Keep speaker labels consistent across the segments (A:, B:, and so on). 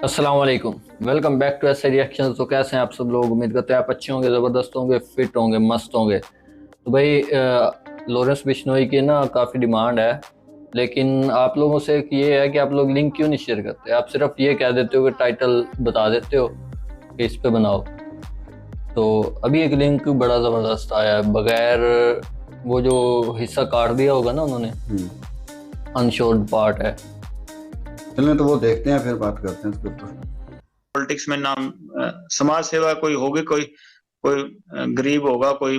A: अस्सलाम वालेकुम। Welcome back to ऐसे रिएक्शन। तो कैसे हैं आप सब लोग? उम्मीद करते हैं आप अच्छे होंगे, ज़बरदस्त होंगे, फिट होंगे, मस्त होंगे। तो भाई लॉरेंस बिश्नोई की ना काफ़ी डिमांड है, लेकिन आप लोगों से एक ये है कि आप लोग लिंक क्यों नहीं शेयर करते? आप सिर्फ ये कह देते हो कि टाइटल बता देते हो कि इस पे बनाओ। तो अभी एक लिंक बड़ा ज़बरदस्त आया है, बगैर वो जो हिस्सा काट दिया होगा ना उन्होंने, अनशोर्ड पार्ट है।
B: चलें तो वो देखते हैं, फिर बात करते हैं इसके ऊपर।
C: पॉलिटिक्स में नाम समाज सेवा कोई होगी, कोई कोई गरीब होगा, कोई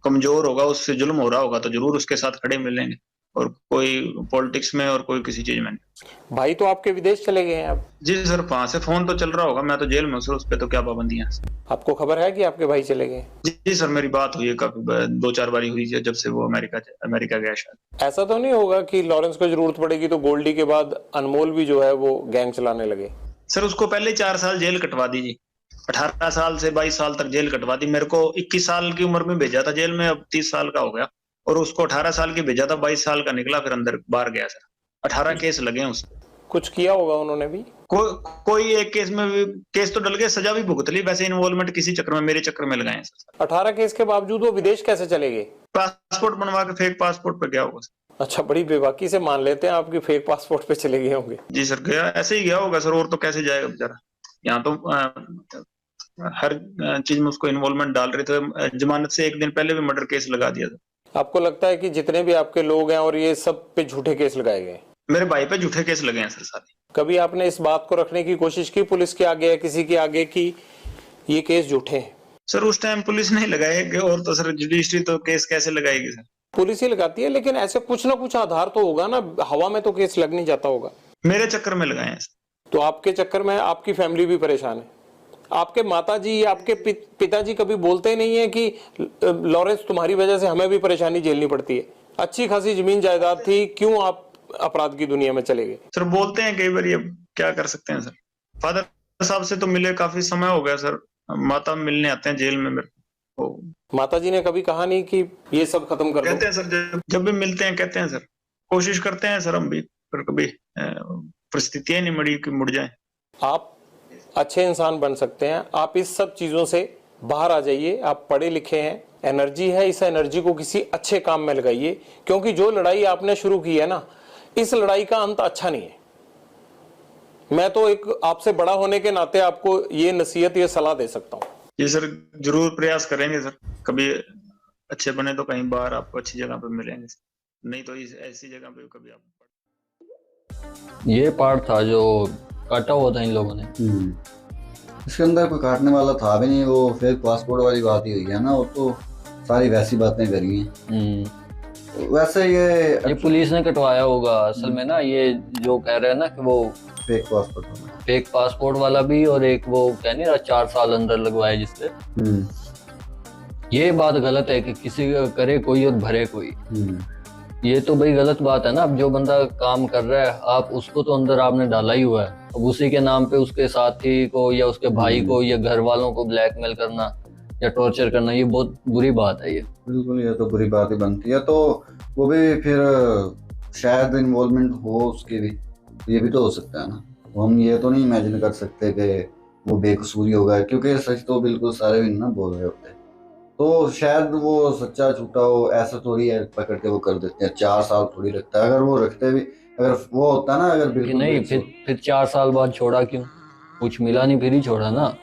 C: कमजोर होगा, उससे जुल्म हो रहा होगा तो जरूर उसके साथ खड़े मिलेंगे। और कोई पॉलिटिक्स में और कोई किसी चीज में नहीं।
D: भाई तो आपके विदेश चले गए हैं अब?
C: जी सर, वहां से फोन तो चल रहा होगा, मैं तो जेल में हूँ सर, उस पर तो क्या पाबंदियां हैं।
D: आपको खबर है कि आपके भाई चले गए?
C: जी सर, मेरी बात हुई है, काफी 2-4 बारी हुई है जब से वो अमेरिका गया। शायद
D: ऐसा तो नहीं होगा कि लॉरेंस को जरूरत पड़ेगी तो गोल्डी के बाद अनमोल भी जो है वो गैंग चलाने लगे?
C: सर उसको पहले 4 साल जेल कटवा दी जी। 18 साल से 22 साल तक जेल कटवा दी। मेरे को 21 साल की उम्र में भेजा था जेल में, अब 30 साल का हो गया। और उसको 18 साल की भेजा था, 22 साल का निकला, फिर अंदर बाहर गया सर। 18 केस लगे हैं उसको।
D: कुछ किया होगा उन्होंने भी?
C: कोई एक केस में भी केस तो डल गए, सजा भी भुगत ली। वैसे इन्वॉल्वमेंट किसी चक्कर में, मेरे चक्कर में लगाए सर।
D: 18 केस के बावजूद वो विदेश कैसे चले गए?
C: पासपोर्ट बनवा के फेक पासपोर्ट पे गया होगा सर।
D: अच्छा, बड़ी बेबाकी से मान लेते हैं आपकी फेक पासपोर्ट पे चले गए होंगे।
C: जी सर, गया ऐसे ही गया होगा सर, और तो कैसे जाएगा बेचारा। यहाँ तो हर चीज में उसको इन्वॉल्वमेंट डाल रहे थे। जमानत से एक दिन पहले भी मर्डर केस लगा दिया था।
D: आपको लगता है कि जितने भी आपके लोग हैं और ये सब पे झूठे केस लगाए गए?
C: मेरे भाई पे झूठे केस लगे हैं सर सारे।
D: कभी आपने इस बात को रखने की कोशिश की पुलिस के आगे या किसी के आगे कि ये केस झूठे हैं?
C: सर उस टाइम पुलिस नहीं लगाएगी, और तो सर जुडिशरी तो केस कैसे लगाएगी सर?
D: पुलिस ही लगाती है, लेकिन ऐसे कुछ ना कुछ आधार तो होगा ना, हवा में तो केस लग नहीं जाता होगा।
C: मेरे चक्कर में लगाए हैं सर।
D: तो आपके चक्कर में आपकी फैमिली भी परेशान है। आपके माताजी, आपके पिताजी कभी बोलते नहीं है कि लॉरेंस तुम्हारी वजह से हमें भी परेशानी झेलनी पड़ती है, अच्छी खासी जमीन जायदाद थी, क्यों आप अपराध की दुनिया में चले गए?
C: सर बोलते हैं कई बार, ये क्या कर सकते हैं सर। फादर साहब से तो मिले काफी समय हो गया सर। माता मिलने आते हैं जेल में मेरे को।
D: माताजी ने कभी कहा नहीं कि ये सब खत्म कर दो?
C: कहते हैं सर, जब भी मिलते हैं कहते हैं सर। कोशिश करते हैं सर हम भी, पर कभी परिस्थितियां नहीं मड़ी कि मुड़ जाए।
D: आप अच्छे इंसान बन सकते हैं, आप इस सब चीजों से बाहर आ जाइए। आप पढ़े लिखे हैं, एनर्जी है, इस एनर्जी को किसी अच्छे काम में लगाइए, क्योंकि जो लड़ाई आपने शुरू की है ना, इस लड़ाई का अंत अच्छा नहीं है। मैं तो एक आपसे बड़ा होने के नाते आपको ये नसीहत, ये सलाह दे सकता हूँ।
C: जी सर, जरूर प्रयास करेंगे सर। कभी अच्छे बने तो कहीं बाहर आपको अच्छी जगह पे मिलेंगे, नहीं तो ऐसी जगह पे कभी आप।
A: ये पार्ट था जो काटा हुआ था इन लोगों ने।
B: इसके अंदर कोई काटने वाला था भी नहीं। वो फेक पासपोर्ट वाली बात ही हुई है ना, वो तो सारी वैसी बातें करी हैं। वैसे ये
A: पुलिस ने कटवाया होगा असल में ना। ये जो कह रहे हैं ना कि वो फेक पासपोर्ट वाला भी, और एक वो कह नहीं रहा 4 साल अंदर लगवाए जिससे। ये बात गलत है कि किसी का करे कोई और भरे कोई। ये तो भाई गलत बात है ना। अब जो बंदा काम कर रहा है, आप उसको तो अंदर आपने डाला ही हुआ है, अब उसी के नाम पे उसके साथी को या उसके भाई को या घर वालों को ब्लैकमेल करना या टॉर्चर करना, ये बहुत बुरी बात है। ये बिल्कुल,
B: ये तो बुरी बात ही बनती है। तो वो भी फिर शायद इन्वॉल्वमेंट हो उसके भी, ये भी तो हो सकता है ना। हम ये तो नहीं इमेजिन कर सकते कि वो बेकसूर होगा, क्योंकि सच तो बिल्कुल सारे भी ना बोल रहे होते। तो शायद वो सच्चा झूठा हो, ऐसा थोड़ी है पकड़ के वो कर देते हैं। 4 साल थोड़ी लगता है। अगर वो रखते भी, अगर वो होता ना, अगर बिल्कुल
A: नहीं, फिर 4 साल बाद छोड़ा क्यों? कुछ मिला नहीं फिर ही छोड़ा ना।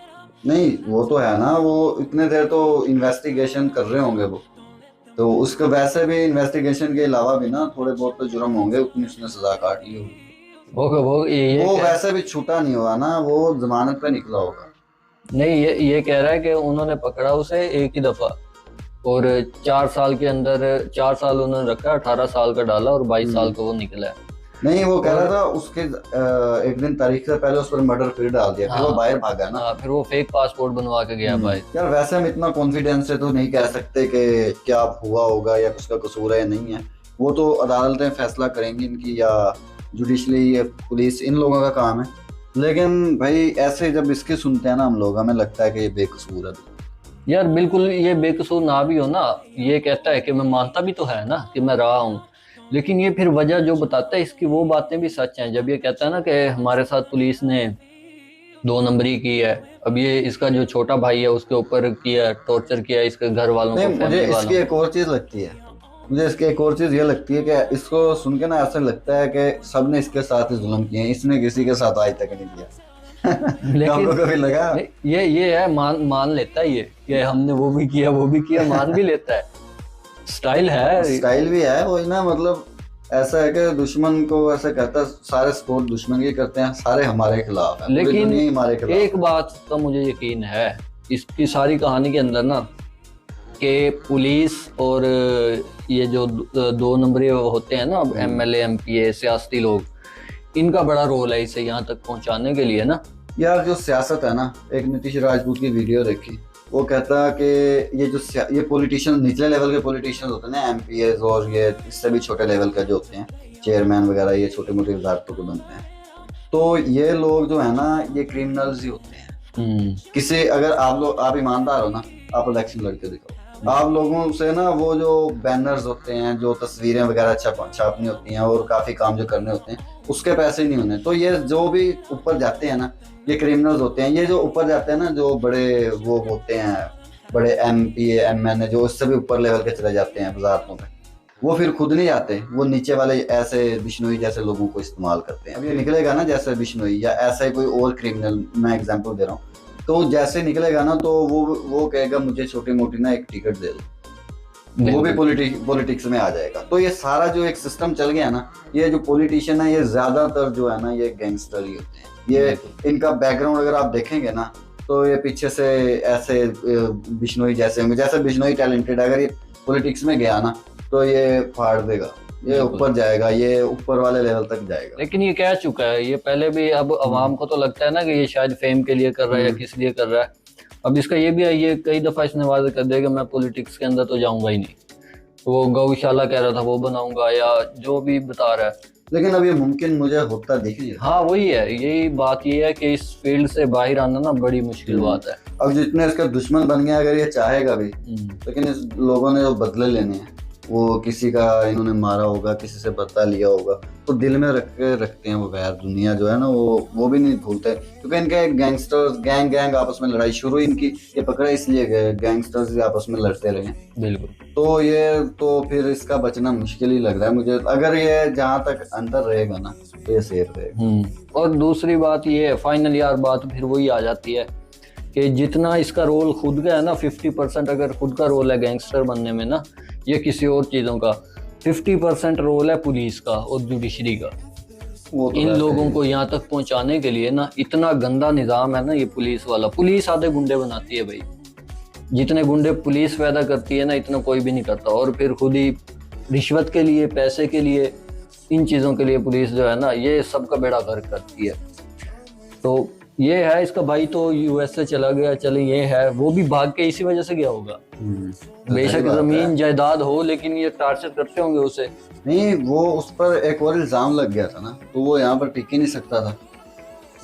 B: नहीं, वो तो है ना, वो इतने देर तो इन्वेस्टिगेशन कर रहे होंगे वो, तो उसका वैसे भी इन्वेस्टिगेशन के अलावा भी ना थोड़े बहुत तो जुर्म होंगे, उतनी उसने सजा काट ली होगी। वो वैसे भी छूटा नहीं हुआ ना, वो जमानत पे निकला होगा।
A: नहीं, ये कह रहा है कि उन्होंने पकड़ा उसे एक ही दफा, और 4 साल के अंदर 4 साल उन्होंने रखा, 18 साल का डाला और 22 साल का वो निकला है।
B: नहीं, वो कह रहा था उसके एक दिन तारीख से पहले उस पर मर्डर फिर डाल दिया। फिर वो बाहर भागा ना।
A: फिर वो फेक पासपोर्ट बनवा के गया भाई।
B: यार वैसे हम इतना कॉन्फिडेंस से तो नहीं कह सकते कि क्या हुआ होगा या उसका कसूर है या नहीं है। वो तो अदालतें फैसला करेंगी इनकी, या जुडिशरी या पुलिस, इन लोगों का काम है। लेकिन भाई ऐसे जब इसके सुनते हैं ना हम लोग, हमें लगता है कि ये बेकसूर है।
A: यार बिल्कुल, ये बेकसूर ना भी हो ना, ये कहता है कि मैं मानता भी तो है ना कि मैं रहा हूँ, लेकिन ये फिर वजह जो बताता है इसकी वो बातें भी सच हैं। जब ये कहता है ना कि हमारे साथ पुलिस ने 2 नंबरी की है, अब ये इसका जो छोटा भाई है उसके ऊपर किया, टॉर्चर किया इसके घर वालों
B: नहीं,
A: को,
B: मुझे
A: फैमिली
B: इसकी
A: वालों
B: एक और चीज लगती है, मुझे इसकी एक और चीज ये लगती है कि इसको सुन के ना ऐसा लगता है कि सबने इसके साथ ही जुल्म किए हैं, इसने किसी के साथ आज तक नहीं किया।
A: लेकिन
B: आपको कभी लगा?
A: ये है, मान लेता है ये कि हमने वो भी किया, मान भी लेता है। स्टाइल है,
B: स्टाइल भी है वो ना, मतलब ऐसा है कि दुश्मन को ऐसा कहता है, सारे सपोर्ट दुश्मन की करते हैं, सारे हमारे खिलाफ है, पूरी
A: लेकिन
B: दुनिया ही हमारे खिलाफ।
A: एक बात का मुझे यकीन है इसकी सारी कहानी के अंदर ना, कि पुलिस और ये जो 2 नंबरी होते हैं ना, MLA MPA सियासी लोग, इनका बड़ा रोल है इसे यहाँ तक पहुँचाने के लिए ना।
B: यार जो सियासत है ना, एक नीतीश राजपूत की वीडियो देखी, वो कहता है कि ये पॉलिटिशियन, निचले लेवल के पॉलिटिशियन होते हैं ना, MPs और ये इससे भी छोटे लेवल के जो होते हैं, चेयरमैन वगैरह, ये छोटे मोटे वजारतों के बनते हैं, तो ये लोग जो है ना, ये क्रिमिनल्स ही होते हैं। किसी अगर आप ईमानदार हो ना, आप इलेक्शन लड़के दिखाओ, आप लोगों से ना वो जो बैनर्स होते हैं, जो तस्वीरें वगैरह छापनी होती हैं और काफी काम जो करने होते हैं, उसके पैसे ही नहीं होने। तो ये जो भी ऊपर जाते हैं ना, ये क्रिमिनल्स होते हैं। ये जो ऊपर जाते हैं ना, जो बड़े वो होते हैं, बड़े MPA MNA, जो उससे भी ऊपर लेवल के चले जाते हैं वजारतों में, वो फिर खुद नहीं आते, वो नीचे वाले ऐसे बिश्नोई जैसे लोगों को इस्तेमाल करते हैं। अब ये निकलेगा ना जैसे बिश्नोई या ऐसा ही कोई और क्रिमिनल, मैं एग्जांपल दे रहा हूँ, तो जैसे निकलेगा ना, तो वो कहेगा मुझे छोटी मोटी ना एक टिकट दे दो, वो भी पॉलिटिक्स में आ जाएगा। तो ये सारा जो एक सिस्टम चल गया ना, ये जो पॉलिटिशियन है, ये ज्यादातर जो है ना, ये गैंगस्टर ही होते हैं। ये इनका बैकग्राउंड अगर आप देखेंगे ना, तो ये पीछे से ऐसे बिश्नोई जैसे होंगे, जैसे बिश्नोई टैलेंटेड, अगर ये पॉलिटिक्स में गया ना, तो ये फाड़ देगा, ये ऊपर जाएगा, ये ऊपर वाले लेवल तक जाएगा।
A: लेकिन ये कह चुका है ये पहले भी। अब अवाम को तो लगता है ना कि ये शायद फेम के लिए कर रहा है या किस लिए कर रहा है। अब इसका ये भी है, ये कई दफा इसने वादा कर दिया कि मैं पॉलिटिक्स के अंदर तो जाऊंगा ही नहीं। वो गौशाला कह रहा था वो बनाऊंगा, या जो भी बता रहा है,
B: लेकिन अब ये मुमकिन मुझे होता दिख नहीं रहा।
A: हाँ वही है, यही बात ये है कि इस फील्ड से बाहर आना ना बड़ी मुश्किल बात है।
B: अब जितने इसका दुश्मन बन गया, अगर ये चाहेगा भी, लेकिन इस लोगों ने जो बदले लेने हैं, वो किसी का इन्होंने मारा होगा, किसी से बदला लिया होगा, तो दिल में रखते हैं वो वैर। दुनिया जो है ना, वो भी नहीं भूलते, क्योंकि इनके गैंगस्टर्स गैंग आपस में लड़ाई शुरू इनकी ये पकड़े इसलिए गए, गैंगस्टर्स आपस में लड़ते रहे।
A: बिल्कुल।
B: तो ये तो फिर इसका बचना मुश्किल ही लग रहा है मुझे। अगर ये जहाँ तक अंदर रहेगा ना, तो ये सेफ रहेगा।
A: और दूसरी बात ये है, फाइनल यार बात फिर वही आ जाती है कि जितना इसका रोल खुद का है ना, 50% अगर खुद का रोल है गैंगस्टर बनने में ना, ये किसी और चीज़ों का, 50% रोल है पुलिस का और जुडिशरी का।
B: वो तो
A: इन लोगों को यहाँ तक पहुँचाने के लिए ना, इतना गंदा निज़ाम है ना ये पुलिस वाला। पुलिस आधे गुंडे बनाती है भाई, जितने गुंडे पुलिस पैदा करती है ना, इतना कोई भी नहीं करता। और फिर खुद ही रिश्वत के लिए, पैसे के लिए, इन चीज़ों के लिए पुलिस जो है ना, ये सबका बेड़ा गर्क करती है। तो ये है, इसका भाई तो US से चला गया, चले ये है, वो भी भाग के इसी वजह से गया होगा। बेशक जमीन जायदाद हो, लेकिन ये टार्चर करते होंगे उसे।
B: नहीं, वो उस पर एक और इल्जाम लग गया था ना, तो वो यहाँ पर टिक ही नहीं सकता था,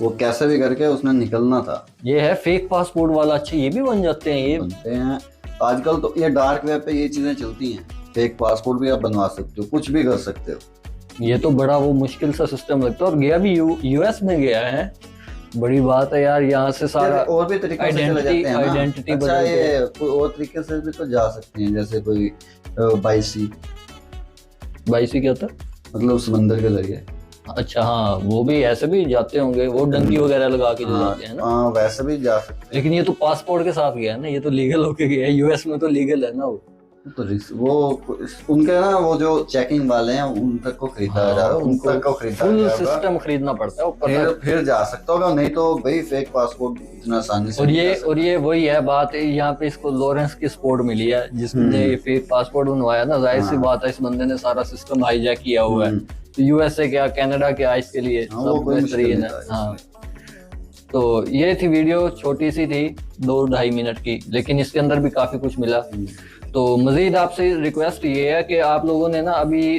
B: वो कैसे भी करके उसने निकलना था।
A: ये है फेक पासपोर्ट वाला। अच्छा, ये भी बन जाते हैं, ये
B: बनते हैं आजकल तो। ये डार्क वेब पे ये चीजें चलती हैं, फेक पासपोर्ट भी आप बनवा सकते हो, कुछ भी कर सकते हो।
A: ये तो बड़ा वो मुश्किल सा सिस्टम लगता है। और गया भी US में गया है, बड़ी बात है यार। यहाँ से सारा
B: और भी तरीकों से चले जाते हैं ना।
A: आइडेंटिटी
B: अच्छा, ये कोई और तरीके से भी तो जा सकते हैं, जैसे कोई बाई सी क्या था, मतलब समंदर के जरिए।
A: अच्छा हाँ, वो भी ऐसे भी जाते होंगे, वो डंकी वगैरह लगा के जो जाते हैं ना।
B: हाँ, वैसे भी जा सकते हैं।
A: लेकिन ये तो पासपोर्ट के साथ गया है ना, ये तो लीगल होके गया है। US में तो लीगल है ना वो।
B: तो वो उनके ना, वो जो चेकिंग वाले हैं, उन तक को खरीदा जा रहा है, उन तक को खरीदा
A: फुल
B: जा
A: सिस्टम खरीदना पड़ता है ऊपर
B: फिर जा सकता होगा, नहीं तो भाई फेक पासपोर्ट इतना आसानी से।
A: और ये वही है बात, यहाँ पे इसको लॉरेंस की सपोर्ट मिली है, जिसने ये फेक पासपोर्ट बनवाया ना। जाहिर सी बात है, इस बंदे ने सारा सिस्टम हाईजैक किया हुआ है। तो USA क्या, कनाडा क्या, इसके लिए सब बेहतरीन है। हाँ, तो ये थी वीडियो, छोटी सी थी, 2-2.5 मिनट की, लेकिन इसके अंदर भी काफी कुछ मिला। तो मजीद आपसे रिक्वेस्ट ये है कि आप लोगों ने ना, अभी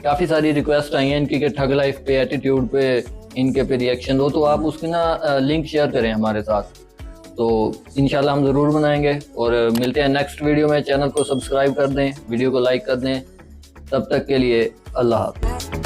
A: काफ़ी सारी रिक्वेस्ट आई हैं इनकी कि ठग लाइफ पे, एटीट्यूड पे, इनके पे रिएक्शन दो, तो आप उसकी ना लिंक शेयर करें हमारे साथ, तो इंशाल्लाह हम ज़रूर बनाएंगे। और मिलते हैं नेक्स्ट वीडियो में। चैनल को सब्सक्राइब कर दें, वीडियो को लाइक कर दें। तब तक के लिए अल्लाह हाफ़िज़।